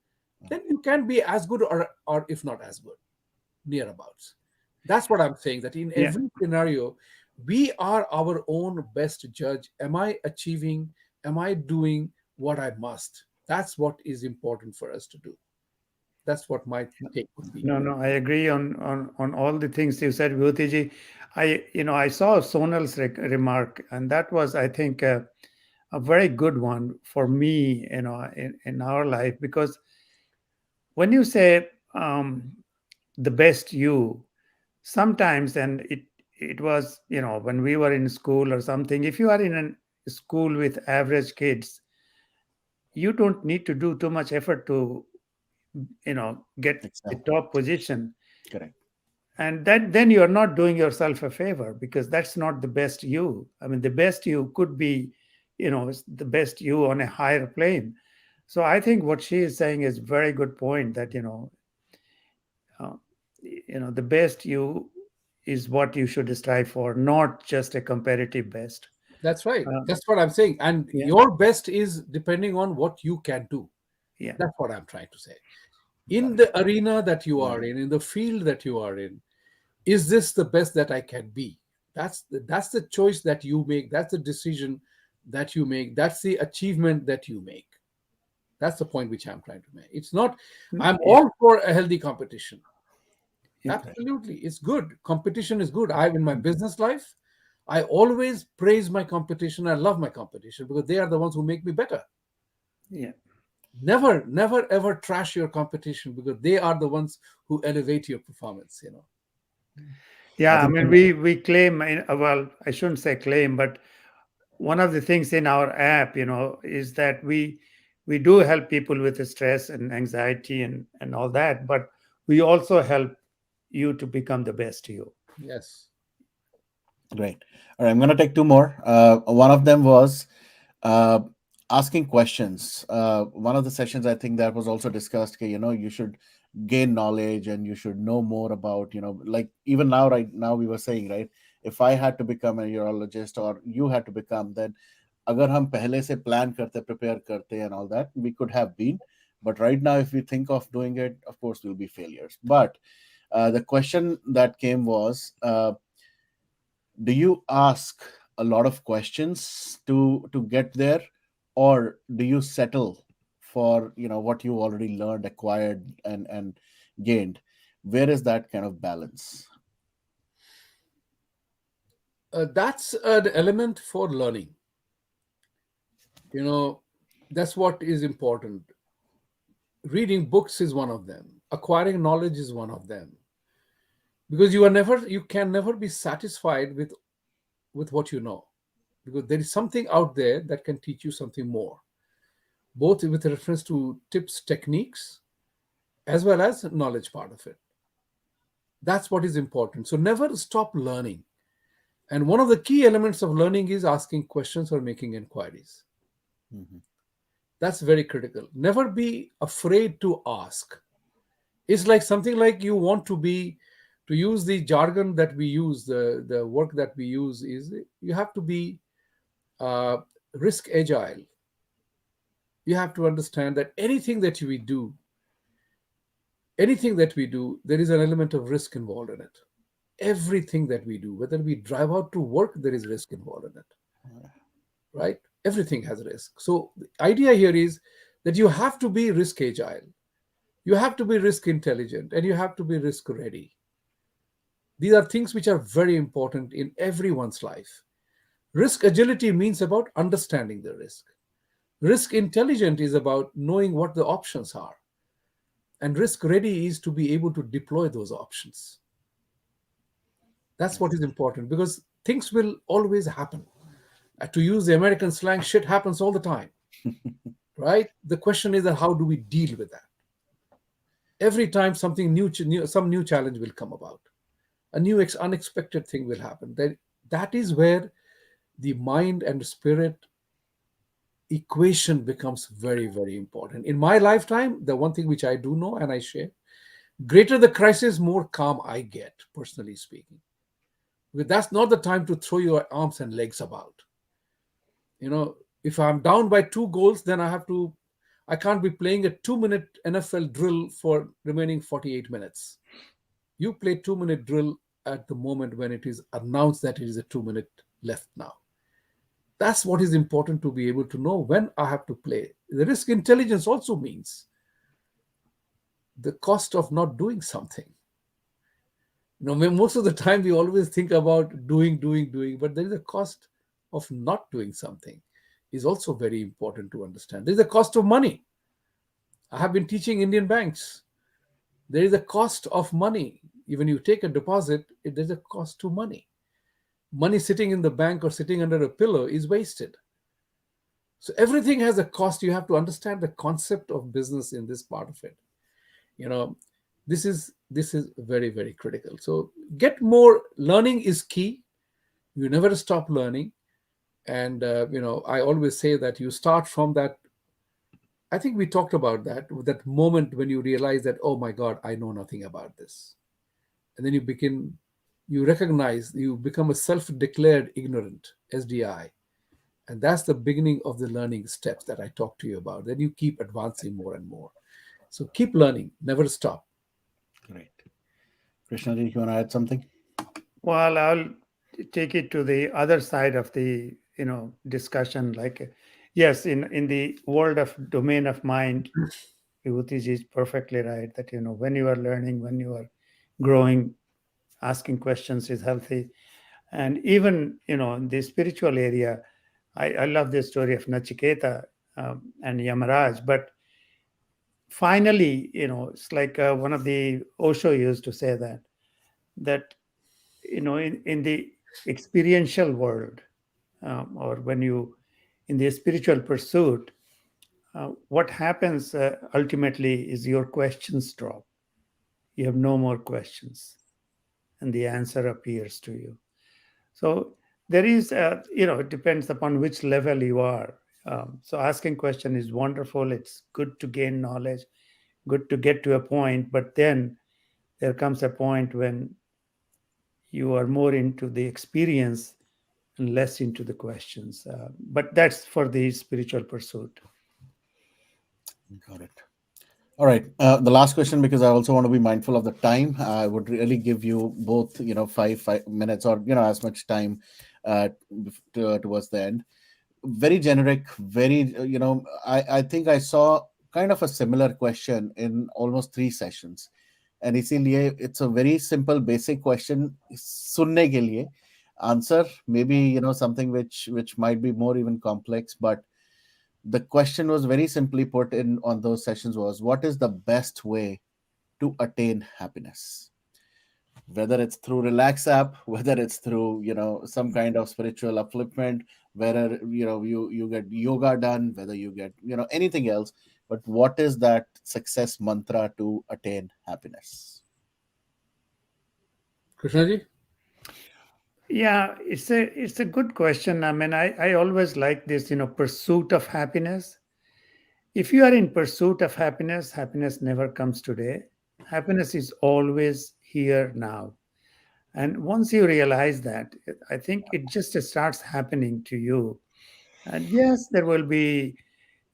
then you can be as good or if not as good, nearabouts. That's what I'm saying, that in Yeah. every scenario, we are our own best judge. Am I achieving? Am I doing what I must? That's what is important for us to do. That's what my take would be. No, no, I agree on all the things you said, Bhutiji. I saw Sonal's remark, and that was, I think, a very good one for me, in our life, because when you say the best you, sometimes, and it was, when we were in school or something, if you are in a school with average kids, you don't need to do too much effort to get the Exactly. top position. Correct. And that, then you're not doing yourself a favor, because that's not the best you. I mean, the best you could be, the best you on a higher plane. So I think what she is saying is very good point, that uh, the best you is what you should strive for, not just a competitive best. That's right. uh, That's what I'm saying. And yeah, your best is depending on what you can do. yeah, That's what I'm trying to say. Got In it. the arena that you Yeah. are in the field that you are in, is this the best that I can be? That's the choice that you make. That's the decision that you make. That's the achievement that you make. That's the point which I'm trying to make. It's not, I'm yeah, all for a healthy competition. yeah. Right. Absolutely. It's good. Competition is good. In my business life, I always praise my competition. I love my competition because they are the ones who make me better. Yeah. Never ever trash your competition, because they are the ones who elevate your performance. I Yeah, I think mean, we claim, well, I shouldn't say claim, but one of the things in our app, is that we do help people with stress and anxiety and all that, but we also help you to become the best you. Yes. great. All right, I'm going to take two more. One of them was uh, asking questions. One of the sessions, I think that was also discussed. Okay, you should gain knowledge and you should know more about, like even now, right now, we were saying, right, if I had to become a urologist or you had to become, then अगर हम पहले से plan करते, prepare करते and all that, we could have been. But right now, if we think of doing it, of course, we'll be failures. But the question that came was, do you ask a lot of questions to get there, or do you settle for what you already learned, acquired, and gained? Where is that kind of balance? That's an element for learning. You know, that's what is important. Reading books is one of them. Acquiring knowledge is one of them. Because you can never be satisfied with what you know. Because there is something out there that can teach you something more, both with reference to tips, techniques, as well as knowledge part of it. That's what is important. So never stop learning. And one of the key elements of learning is asking questions or making inquiries. Mhm. That's very critical. Never be afraid to ask. It's like something like you want to be, to use the jargon that we use, the work that we use is you have to be uh, risk agile. You have to understand that anything that we do, there is an element of risk involved in it. Everything that we do, whether we drive out to work, there is risk involved in it, right? Everything has risk. So the idea here is that you have to be risk agile, you have to be risk intelligent, and you have to be risk ready. These are things which are very important in everyone's life. Risk agility means about understanding the risk. Risk intelligent is about knowing what the options are. And risk ready is to be able to deploy those options. That's what is important, because things will always happen. To use the American slang, shit happens all the time, right? The question is that how do we deal with that? Every time something some new challenge will come about, a new unexpected thing will happen. That is where the mind and spirit equation becomes very, very important. In my lifetime, the one thing which I do know and I share, greater the crisis, more calm I get, personally speaking. Because that's not the time to throw your arms and legs about. You know, if I'm down by 2 goals, then I can't be playing a 2 minute NFL drill for remaining 48 minutes. You play 2 minute drill at the moment when it is announced that it is a 2 minute left now. That's what is important, to be able to know when I have to play. The risk intelligence also means the cost of not doing something. Most of the time we always think about doing, but there is a cost of not doing something is also very important to understand. There is a cost of money. I have been teaching Indian banks. There is a cost of money. Even you take a deposit, there's a cost to money. Money sitting in the bank or sitting under a pillow is wasted. So everything has a cost. You have to understand the concept of business in this part of it. You know, this is very, very critical. So get more. Learning is key. You never stop learning. And I always say that you start from that. I think we talked about that moment when you realize that, oh my God, I know nothing about this. And then you become a self-declared ignorant, SDI. And that's the beginning of the learning steps that I talked to you about. Then you keep advancing more and more. So keep learning, never stop. Great. Krishna, do you want to add something? Well, I'll take it to the other side of the discussion. Like, yes, in the world of domain of mind, Vibhuti is perfectly right that when you are learning, when you are growing, asking questions is healthy. And even in the spiritual area, I love the story of Nachiketa and Yamaraj. But finally, it's like one of the Osho used to say that in the experiential world, or when you in the spiritual pursuit, what happens ultimately is your questions drop. You have no more questions, and the answer appears to you. So there is, it depends upon which level you are. So asking question is wonderful. It's good to gain knowledge, good to get to a point, but then there comes a point when you are more into the experience and less into the questions. But that's for the spiritual pursuit. Got it. All right. The last question, because I also want to be mindful of the time. I would really give you both, 5 minutes, or as much time towards the end. Very generic. Very, I think I saw kind of a similar question in almost 3 sessions, and इसीलिए it's a very simple, basic question. सुनने के लिए answer maybe something which might be more even complex, but the question was very simply put in on those sessions was, what is the best way to attain happiness? Whether it's through relax app, whether it's through some kind of spiritual upliftment, whether you get yoga done, whether you get anything else, but what is that success mantra to attain happiness? Krishna ji? Yeah, it's a good question. I mean, I always like this, pursuit of happiness. If you are in pursuit of happiness, happiness never comes today. Happiness is always here now. And once you realize that, I think it just starts happening to you. And yes, there will be,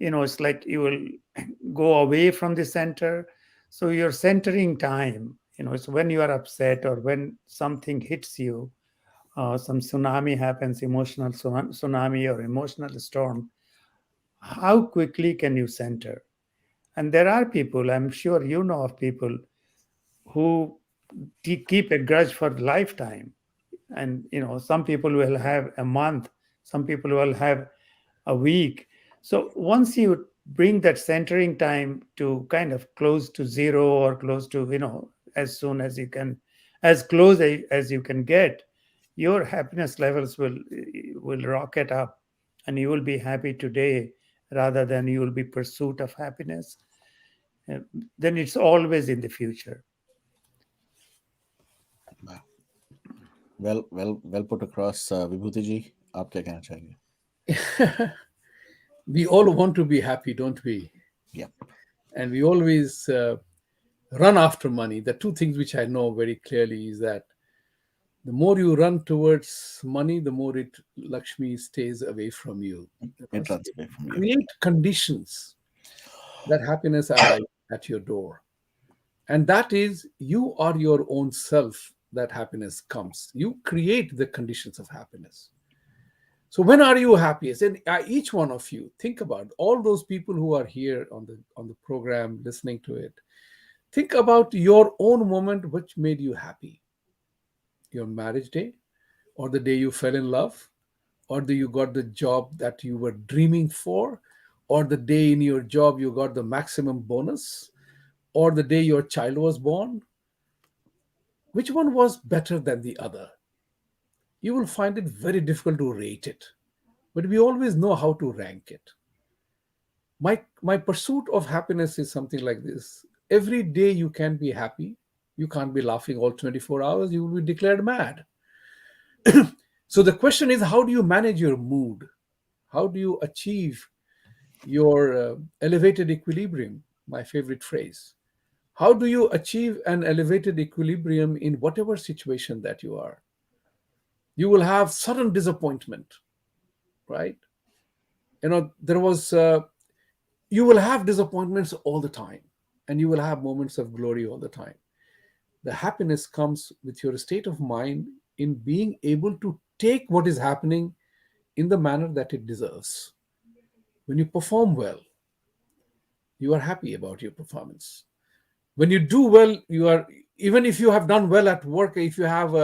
it's like you will go away from the center. So your centering time, it's when you are upset or when something hits you, some tsunami happens, emotional tsunami or emotional storm. How quickly can you center? And there are people, I'm sure you know of people who keep a grudge for lifetime. And some people will have a month, some people will have a week. So once you bring that centering time to kind of close to zero, or close to as soon as you can, as close as you can get, your happiness levels will rocket up, and you will be happy today rather than you will be pursuit of happiness. Uh, then it's always in the future. Wow. Well put across, Vibhuti ji. आप क्या कहना चाहेंगे? We all want to be happy, don't we? Yep. And we always run after money. The two things which I know very clearly is that the more you run towards money, the more it Lakshmi stays away from you. It So runs away from you. create conditions that happiness arrives at your door. And that is, you are your own self that happiness comes. You create the conditions of happiness. So when are you happiest? And each one of you, think about all those people who are here on the program listening to it. Think about your own moment which made you happy. Your marriage day, or the day you fell in love, or the you got the job that you were dreaming for, or the day in your job you got the maximum bonus, or the day your child was born. Which one was better than the other? You will find it very difficult to rate it, but we always know how to rank it. My pursuit of happiness is something like this. Every day you can be happy. You can't be laughing all 24 hours. You will be declared mad. So the question is, how do you manage your mood? How do you achieve your elevated equilibrium? My favorite phrase. How do you achieve an elevated equilibrium in whatever situation that you are? You will have sudden disappointment, right? There was you will have disappointments all the time, and you will have moments of glory all the time. The happiness comes with your state of mind in being able to take what is happening in the manner that it deserves. When you perform well, you are happy about your performance. When you do well, you are, even if you have done well at work, if you have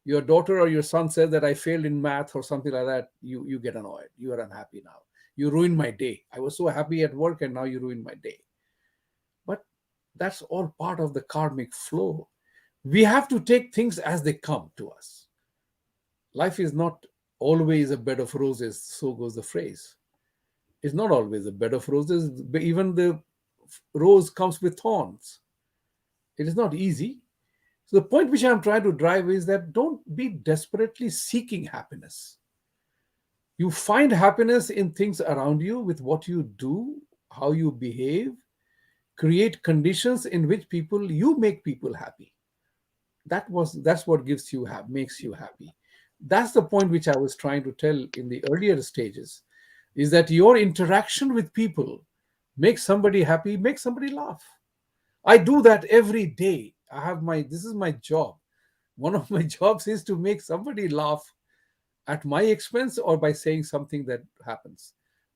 your daughter or your son says that I failed in math or something like that, you get annoyed. You are unhappy now. You ruined my day. I was so happy at work, and now you ruined my day. That's all part of the karmic flow. We have to take things as they come to us. Life is not always a bed of roses, so goes the phrase. It's not always a bed of roses. Even the rose comes with thorns. It is not easy. So, the point which I'm trying to drive is that don't be desperately seeking happiness. You find happiness in things around you with what you do, how you behave, create conditions in which people you make people happy. That's what gives you makes you happy. That's the point which I was trying to tell in the earlier stages, is that your interaction with people makes somebody happy, makes somebody laugh. I do that every day. I have my This is my job. One of my jobs is to make somebody laugh at my expense or by saying something that happens.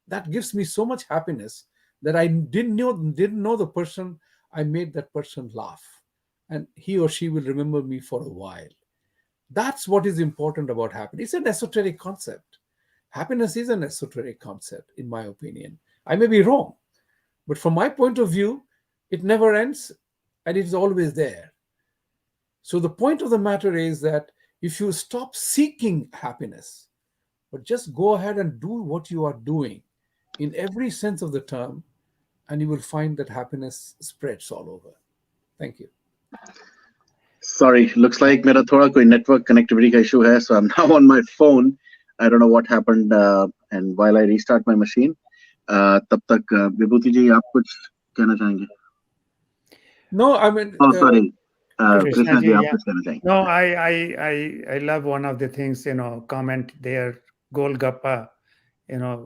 That gives me so much happiness that I didn't know the person. I made that person laugh, and he or she will remember me for a while. That's what is important about happiness. It's an esoteric concept. Happiness is an esoteric concept, in my opinion. I may be wrong, but from my point of view, it never ends and it is always there. So the point of the matter is that if you stop seeking happiness, but just go ahead and do what you are doing in every sense of the term, and you will find that happiness spreads all over. Thank you. Sorry, looks like मेरा थोड़ा कोई network connectivity का issue है, so I'm now on my phone. I don't know what happened, and while I restart my machine, तब तक विभूति जी आप कुछ कहना चाहेंगे? No, I mean, Oh, sorry, Krishna Krishna ji ji, आप yeah. कुछ कहना चाहेंगे? No, I love one of the things, comment there, Golgappa,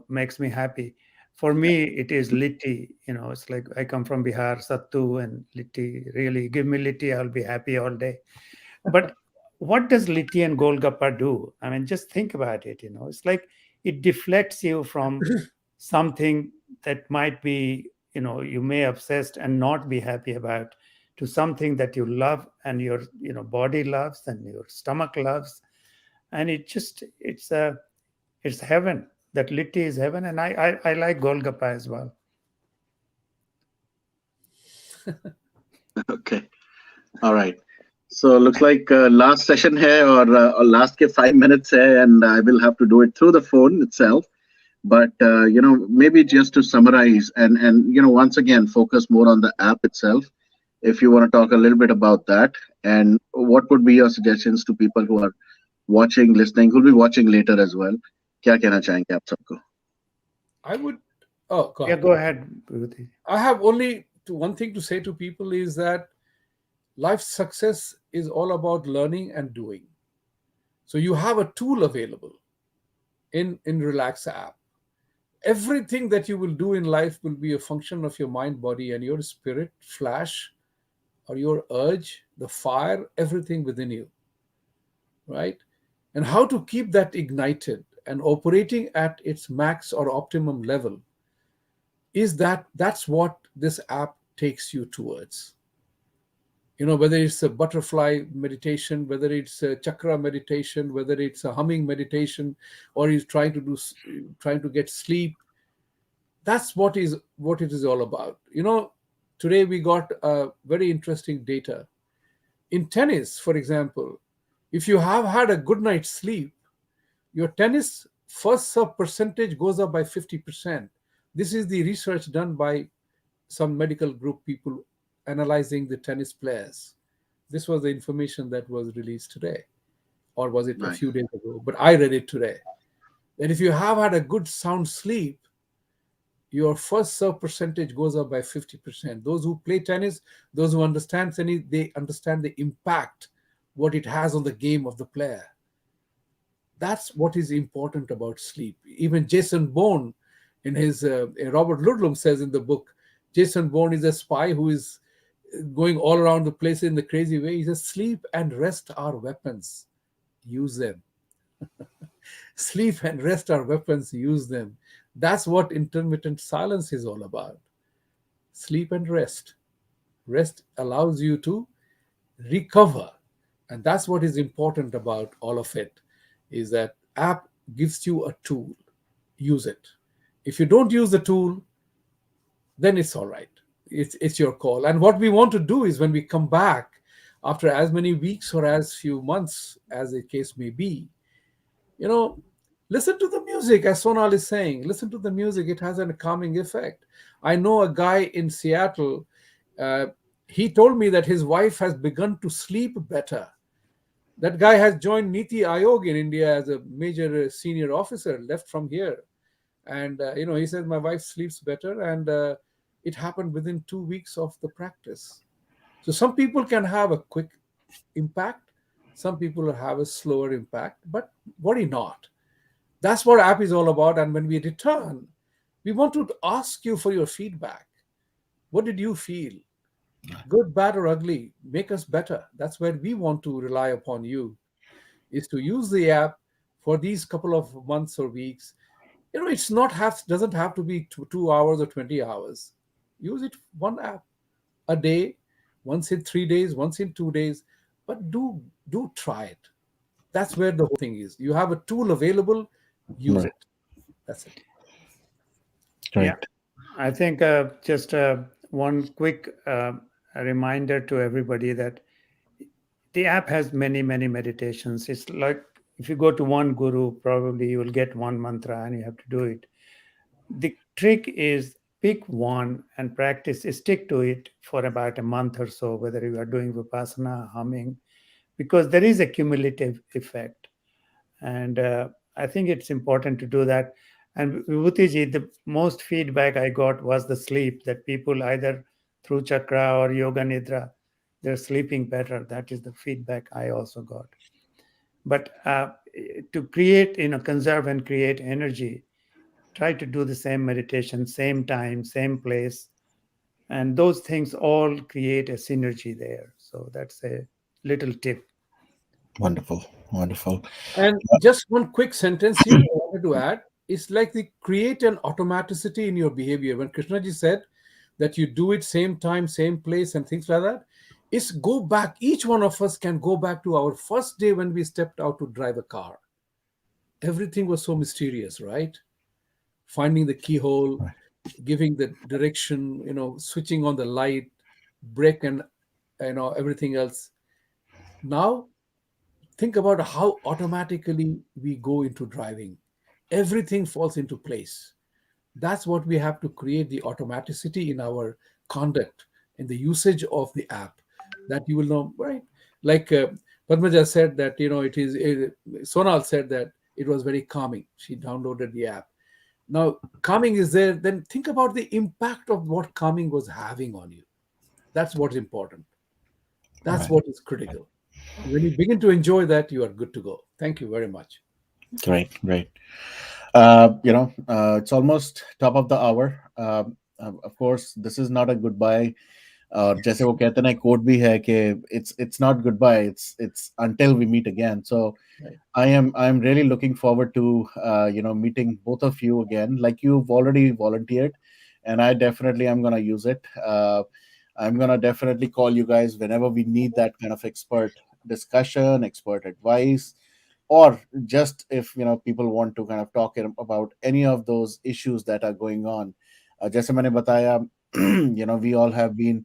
makes me happy. For me, it is litti, it's like I come from Bihar, sattu and litti. Really, give me litti, I'll be happy all day. But what does litti and Golgappa do? I mean, just think about it, it's like it deflects you from something that might be, you may obsessed and not be happy about, to something that you love and your body loves and your stomach loves, and it's heaven. That litti is heaven, and I like Golgappa as well. Okay, all right. So looks like last session है or last के 5 minutes है, and I will have to do it through the phone itself. But maybe just to summarize and once again focus more on the app itself. If you want to talk a little bit about that, and what would be your suggestions to people who are watching, listening, who'll be watching later as well? क्या कहना चाहेंगे आप सबको? I would. Oh, go Yeah, ahead. go ahead, Vibhuti. I have only one thing to say to people is that life success is all about learning and doing. So you have a tool available in Relax app. Everything that you will do in life will be a function of your mind, body, and your spirit flash or your urge, the fire, everything within you, right? And how to keep that ignited and operating at its max or optimum level that's what this app takes you towards. Whether it's a butterfly meditation, whether it's a chakra meditation, whether it's a humming meditation, or he's trying to get sleep. That's what it is all about. Today we got very interesting data in tennis, for example. If you have had a good night's sleep, your tennis first serve percentage goes up by 50%. This is the research done by some medical group people analyzing the tennis players. This was the information that was released today, or was it a Nice. few days ago? But I read it today. That if you have had a good sound sleep, your first serve percentage goes up by 50%. Those who play tennis, those who understand tennis, they understand the impact, what it has on the game of the player. That's what is important about sleep. Even Jason Bourne, in his Robert Ludlum says in the book, Jason Bourne is a spy who is going all around the place in the crazy way. He says, sleep and rest are weapons. Use them. Sleep and rest are weapons. Use them. That's what intermittent silence is all about. Sleep and rest. Rest allows you to recover. And that's what is important about all of it, is that app gives you a tool. Use it. If you don't use the tool, then it's all right. it's your call. And what we want to do is, when we come back after as many weeks or as few months as the case may be, you know, listen to the music. As Sonal is saying, listen to the music. It has a calming effect. I know a guy in Seattle. uh, he told me that his wife has begun to sleep better. That guy has joined Niti Aayog in India as a major senior officer, left from here. And he says, my wife sleeps better, and it happened within 2 weeks of the practice. So some people can have a quick impact, some people have a slower impact, but worry not. That's what app is all about. And when we return, we want to ask you for your feedback. What did you feel? Good, bad, or ugly? Make us better. That's where we want to rely upon you, is to use the app for these couple of months or weeks. It's not have doesn't have to be 2 hours or 20 hours. Use it one app a day, once in 3 days, once in 2 days, but do try it. That's where the whole thing is. You have a tool available, use Right. it. That's it. Yeah, Right. I think just one quick reminder to everybody that the app has many, many meditations. It's like if you go to one guru, probably you will get one mantra and you have to do it. The trick is pick one and practice, stick to it for about a month or so, whether you are doing vipassana, humming, because there is a cumulative effect. And I think it's important to do that. And Vibhutiji, the most feedback I got was the sleep, that people either through chakra or yoga nidra, they're sleeping better. That is the feedback I also got. But to create, conserve and create energy, try to do the same meditation, same time, same place. And those things all create a synergy there. So that's a little tip. Wonderful. Wonderful. And just one quick sentence here I wanted to add. It's like the create an automaticity in your behavior. When Krishnaji said that you do it same time, same place, and things like that, it's go back. Each one of us can go back to our first day when we stepped out to drive a car. Everything was so mysterious, right? Finding the keyhole, Right. giving the direction, switching on the light, brake, and everything else. Now think about how automatically we go into driving. Everything falls into place. That's what we have to create, the automaticity in our conduct, in the usage of the app, that you will know, right? Like Padmaja said that, Sonal said that it was very calming. She downloaded the app. Now, calming is there. Then think about the impact of what calming was having on you. That's what's important. That's Right. what is critical. When you begin to enjoy that, you are good to go. Thank you very much. Great. Great. It's almost top of the hour. Of course, this is not a goodbye. और जैसे वो कहते हैं ना coat भी है कि it's not goodbye, it's until we meet again. So Right. I'm really looking forward to meeting both of you again, like you've already volunteered, and I definitely am gonna use it. I'm gonna definitely call you guys whenever we need that kind of expert discussion, expert advice, or just if people want to kind of talk about any of those issues that are going on. जैसे मैंने बताया, we all have been,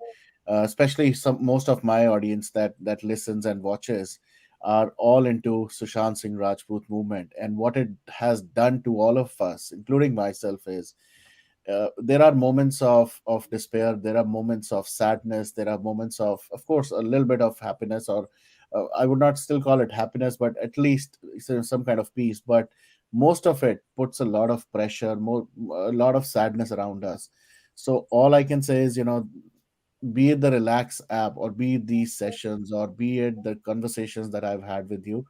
especially some most of my audience that listens and watches are all into Sushant Singh Rajput movement, and what it has done to all of us, including myself, is there are moments of despair, there are moments of sadness, there are moments of course a little bit of happiness, or I would not still call it happiness, but at least some kind of peace. But most of it puts a lot of pressure, a lot of sadness around us. So all I can say is, be it the Relax app, or be it these sessions, or be it the conversations that I've had with you,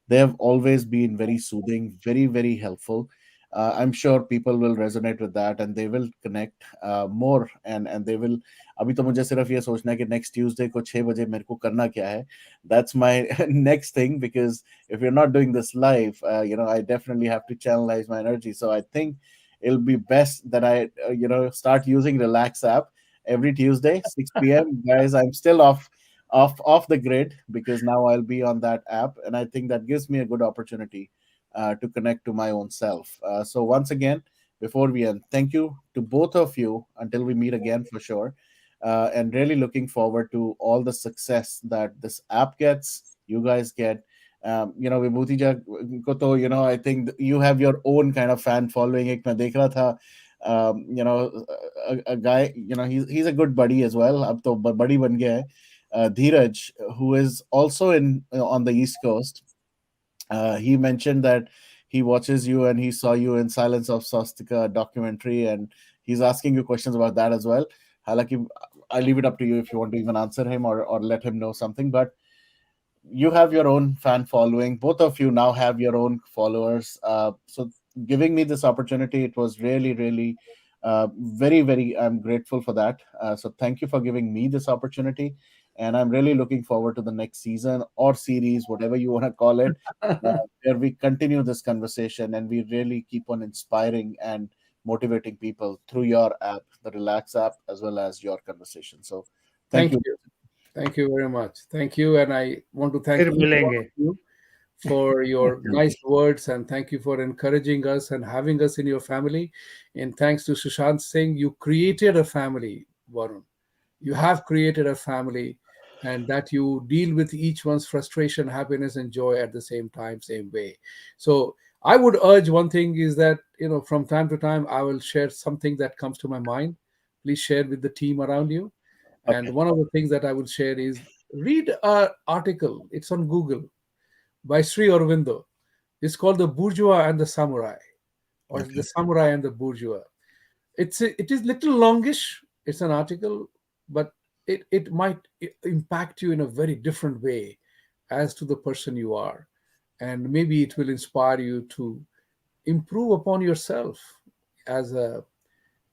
they have always been very soothing, very, very helpful. I'm sure people will resonate with that, and they will connect more, and they will. अभी तो मुझे सिर्फ ये सोचना है कि next Tuesday को 6 बजे मेरे को करना क्या है. That's my next thing, because if you're not doing this live, I definitely have to channelize my energy. So I think it'll be best that I start using Relax app every Tuesday 6 p.m. Guys, I'm still off the grid, because now I'll be on that app, and I think that gives me a good opportunity to connect to my own self. So once again, before we end, thank you to both of you. Until we meet again, for sure. and really looking forward to all the success that this app gets, you guys get. Vibhuti ja ko to, I think you have your own kind of fan following. Ek main dekh raha tha, a guy, he's a good buddy as well. Ab to buddy ban gaya hai. Dheeraj, who is also in on the East Coast, he mentioned that he watches you and he saw you in Silence of Swastika documentary, and he's asking you questions about that as well. Halaki, I leave it up to you if you want to even answer him or let him know something. But you have your own fan following. Both of you now have your own followers. So giving me this opportunity, it was really, really very, very. I'm grateful for that. So thank you for giving me this opportunity, and I'm really looking forward to the next season or series, whatever you want to call it, where we continue this conversation and we really keep on inspiring and motivating people through your app, the Relax app, as well as your conversation. So thank Thank you. you. Thank you very much. Thank you. And I want to thank फिर each one of मिलेंगे. you for your Thank you. nice words, and thank you for encouraging us and having us in your family. And thanks to Sushant Singh, you created a family, Varun. You have created a family, and that you deal with each one's frustration, happiness, and joy at the same time, same way. So I would urge one thing is that, from time to time, I will share something that comes to my mind. Please share with the team around you. And Okay. one of the things that I will share is read an article. It's on Google by Sri Aurobindo. It's called The Bourgeois and the Samurai, or The Okay. Samurai and the Bourgeois. It is little longish. It's an article, but it might impact you in a very different way as to the person you are, and maybe it will inspire you to improve upon yourself as a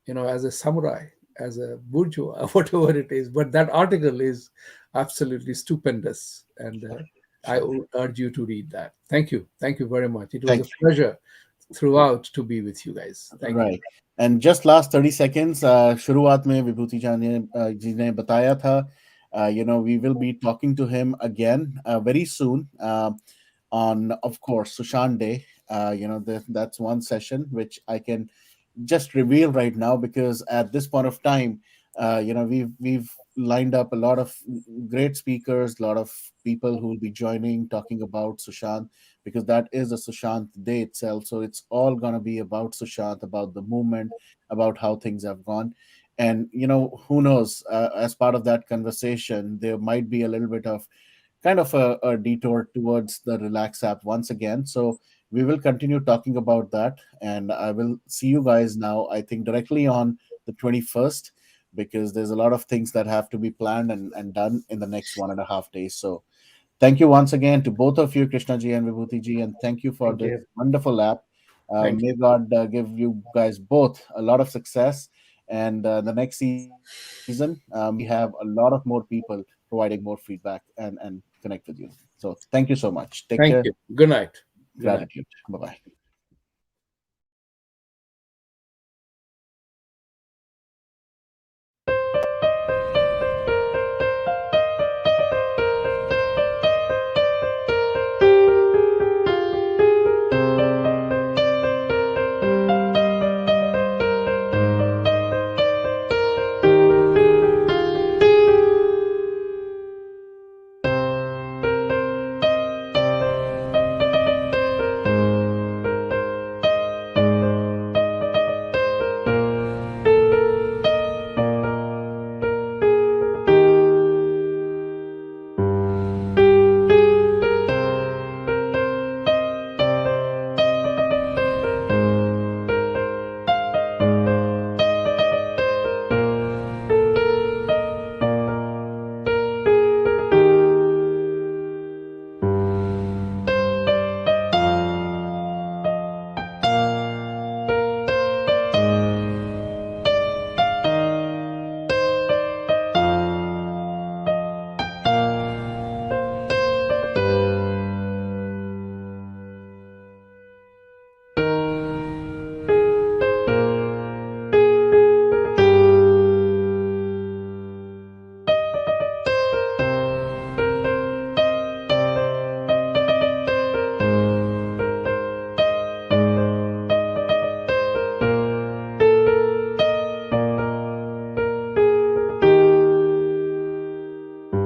as a samurai, as a bourgeois, whatever it is. But that article is absolutely stupendous, and I Sure. would urge you to read that. Thank you very much. It was a Thank you. pleasure throughout to be with you guys. Thank you. Right. And just last 30 seconds, शुरुआत में विभूति जी ने बताया था, we will be talking to him again very soon on, of course, Sushant Day. That's one session which I can just reveal right now, because at this point of time, we've lined up a lot of great speakers, a lot of people who will be joining, talking about Sushant, because that is a Sushant Day itself. So it's all gonna be about Sushant, about the movement, about how things have gone. And who knows? As part of that conversation, there might be a little bit of kind of a detour towards the Relax app once again. So we will continue talking about that, and I will see you guys now, I think, directly on the 21st, because there's a lot of things that have to be planned and done in the next 1.5 days. So thank you once again to both of you, Krishna ji and Vibhuti ji, and thank you for Thank this you. wonderful app. Thank you. May God give you guys both a lot of success. And the next season, may we have a lot of more people providing more feedback and connect with you. So thank you so much. Take Thank care. you. Good night. Good night. Gratitude. Bye bye.